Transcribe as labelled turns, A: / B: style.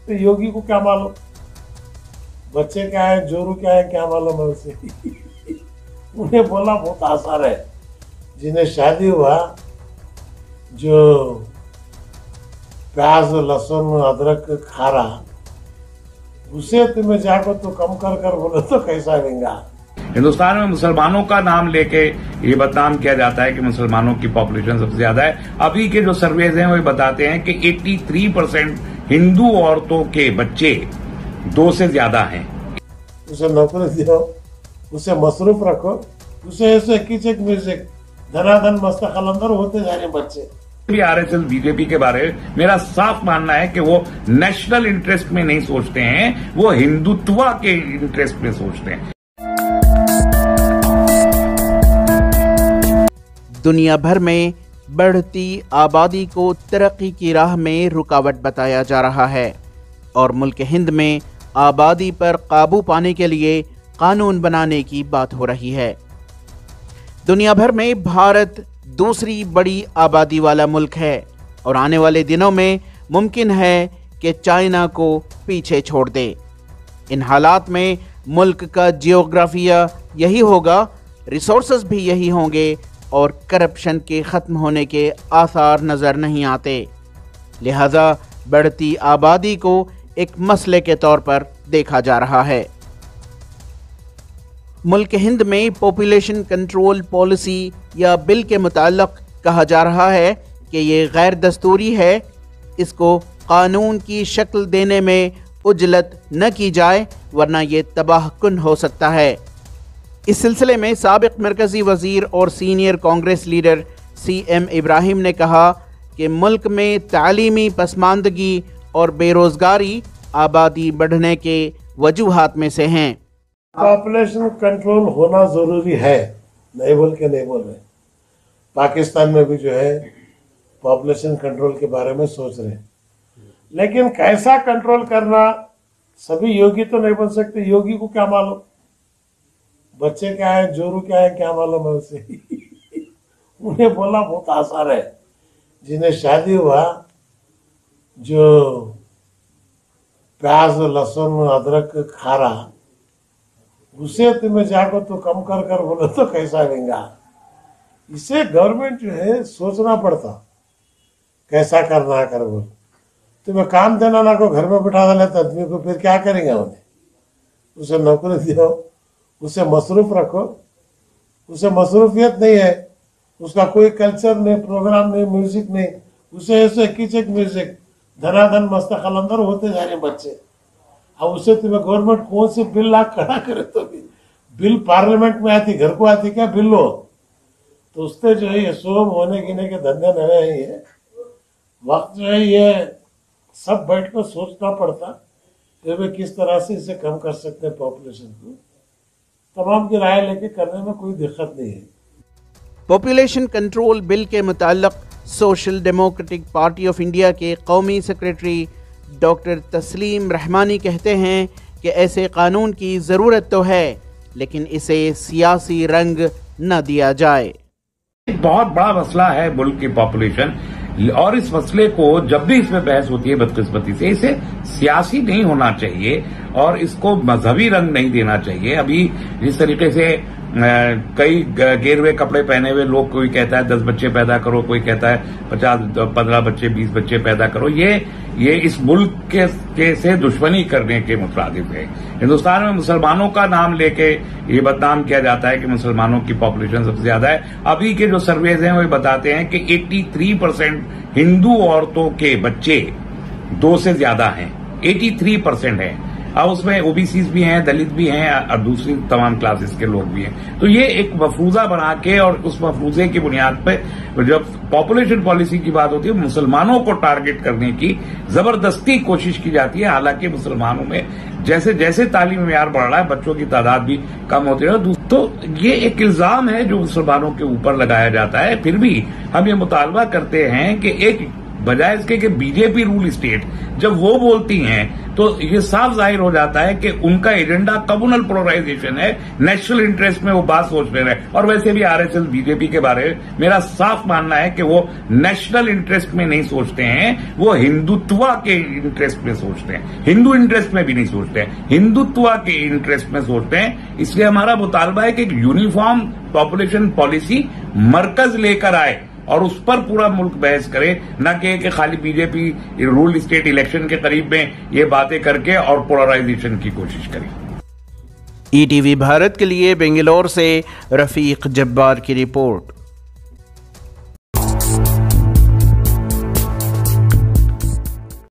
A: तो योगी को क्या मालूम बच्चे क्या है, जोरू क्या है, क्या मालूम है उसे। उन्हें बोला बहुत आसान है, जिन्हें शादी हुआ, जो प्याज लहसुन अदरक खा रहा, उसे तुम्हें जाकर तो कम कर कर बोले तो कैसा लेंगा।
B: हिंदुस्तान में मुसलमानों का नाम लेके ये बदनाम किया जाता है कि मुसलमानों की पॉपुलेशन सबसे ज्यादा है। अभी के जो सर्वेज हैं वो बताते हैं कि 83% हिंदू औरतों के बच्चे 2 से ज्यादा हैं।
A: उसे नौकरी दो, उसे मसरूफ रखो, उसे ऐसे कीचक म्यूजिक धनाधन मस्त कलंदर होते जा रहे बच्चे।
B: आरएसएस बीजेपी के बारे में मेरा साफ मानना है कि वो नेशनल इंटरेस्ट में नहीं सोचते हैं, वो हिंदुत्व के इंटरेस्ट में सोचते हैं।
C: दुनिया भर में बढ़ती आबादी को तरक्की की राह में रुकावट बताया जा रहा है और मुल्क हिंद में आबादी पर काबू पाने के लिए कानून बनाने की बात हो रही है। दुनिया भर में भारत दूसरी बड़ी आबादी वाला मुल्क है और आने वाले दिनों में मुमकिन है कि चाइना को पीछे छोड़ दे। इन हालात में मुल्क का जियोग्राफिया यही होगा, रिसोर्सेज भी यही होंगे और करप्शन के ख़त्म होने के आसार नज़र नहीं आते। लिहाजा बढ़ती आबादी को एक मसले के तौर पर देखा जा रहा है। मुल्क हिंद में पॉपुलेशन कंट्रोल पॉलिसी या बिल के मुताल्लिक़ कहा जा रहा है कि ये गैर दस्तूरी है, इसको कानून की शक्ल देने में उजलत न की जाए वरना ये तबाहकुन हो सकता है। इस सिलसिले में साबिक़ मरकज़ी वज़ीर और senior Congress leader CM Ibrahim ने कहा कि मुल्क में तालीमी पसमानदगी और बेरोज़गारी आबादी बढ़ने के वजूहात में से हैं।
A: पॉपुलेशन कंट्रोल होना जरूरी है, नहीं बोल रहे। पाकिस्तान में भी जो है पॉपुलेशन कंट्रोल के बारे में सोच रहे हैं, लेकिन कैसा कंट्रोल करना सभी योगी तो नहीं बन सकते। योगी को क्या मालूम बच्चे क्या है, जोरू क्या है, क्या मालूम है उसे। उन्हें बोला बहुत आसान है, जिन्हें शादी हुआ, जो प्याज लहसुन अदरक खा रहा, उसे तुम्हें जाकर तो कम कर कर बोले तो कैसा लेंगा। इसे गवर्नमेंट जो है सोचना पड़ता कैसा करना है कर बोल। तुम्हें काम देना ना को घर में बिठा देते आदमी को, फिर क्या करेंगे उन्हें। उसे नौकरी दो, उसे मसरूफ रखो, उसे मसरूफियत नहीं है, उसका कोई कल्चर नहीं, प्रोग्राम नहीं, म्यूजिक नहीं, उसे ऐसे कीचक म्यूजिक धनाधन मस्त कलंदर होते जा रहे बच्चे। अब उसे तुम्हें गवर्नमेंट कौन से बिल ला खड़ा करे तो भी बिल पार्लियामेंट में आती, घर को आती क्या बिल हो, तो उससे जो है ये सोम होने गिने के धंधे नए ही है। वक्त जो है ये सब बैठ कर सोचना पड़ता कि वे किस तरह से इसे कम कर सकते हैं पॉपुलेशन को। तमाम की राय लेके करने में कोई दिक्कत नहीं है।
C: पॉपुलेशन कंट्रोल बिल के मुताल्लिक़ social democratic party of India के कौमी सेक्रेटरी डॉक्टर तस्लीम रहमानी कहते हैं कि ऐसे कानून की ज़रूरत तो है, लेकिन इसे सियासी रंग न दिया जाए।
B: बहुत बड़ा मसला है मुल्क की पॉपुलेशन, और इस मसले को जब भी इसमें बहस होती है बदकिस्मती से इसे सियासी नहीं होना चाहिए और इसको मजहबी रंग नहीं देना चाहिए। अभी जिस तरीके से कई गेरुए कपड़े पहने हुए लोग, कोई कहता है 10 बच्चे पैदा करो, कोई कहता है 15 बच्चे 20 बच्चे पैदा करो, ये इस मुल्क के से दुश्मनी करने के मुतरादिफ है। हिंदुस्तान में मुसलमानों का नाम लेके ये बदनाम किया जाता है कि मुसलमानों की पॉपुलेशन सबसे ज्यादा है। अभी के जो सर्वेज हैं वो बताते हैं कि 83% हिंदू औरतों के बच्चे 2 से ज्यादा हैं, 83% है। अब उसमें ओबीसीज भी हैं, दलित भी हैं और दूसरी तमाम क्लासेस के लोग भी हैं। तो ये एक मफरूजा बना के और उस मफरूजे की बुनियाद पर जब पॉपुलेशन पॉलिसी की बात होती है मुसलमानों को टारगेट करने की जबरदस्ती कोशिश की जाती है। हालांकि मुसलमानों में जैसे जैसे तालीमी मेयार बढ़ रहा है बच्चों की तादाद भी कम होती है। तो ये एक इल्जाम है जो मुसलमानों के ऊपर लगाया जाता है। फिर भी हम ये मुतालबा करते हैं कि एक बजाय इसके कि बीजेपी रूल स्टेट जब वो बोलती हैं तो ये साफ जाहिर हो जाता है कि उनका एजेंडा कम्युनल पोलराइजेशन है, नेशनल इंटरेस्ट में वो बात सोच रहे हैं। और वैसे भी आरएसएस बीजेपी के बारे में मेरा साफ मानना है कि वो नेशनल इंटरेस्ट में नहीं सोचते हैं, वो हिंदुत्व के इंटरेस्ट में सोचते हैं, हिंदू इंटरेस्ट में भी नहीं सोचते हैं, हिंदुत्व के इंटरेस्ट में सोचते हैं। इसलिए हमारा मुतालबा है कि एक यूनिफॉर्म पॉपुलेशन पॉलिसी मरकज लेकर आए और उस पर पूरा मुल्क बहस करे, न कि खाली बीजेपी रूल स्टेट इलेक्शन के करीब में ये बातें करके और पोलराइजेशन की कोशिश करे।
C: ईटीवी भारत के लिए बेंगलोर से रफीक जब्बार की रिपोर्ट।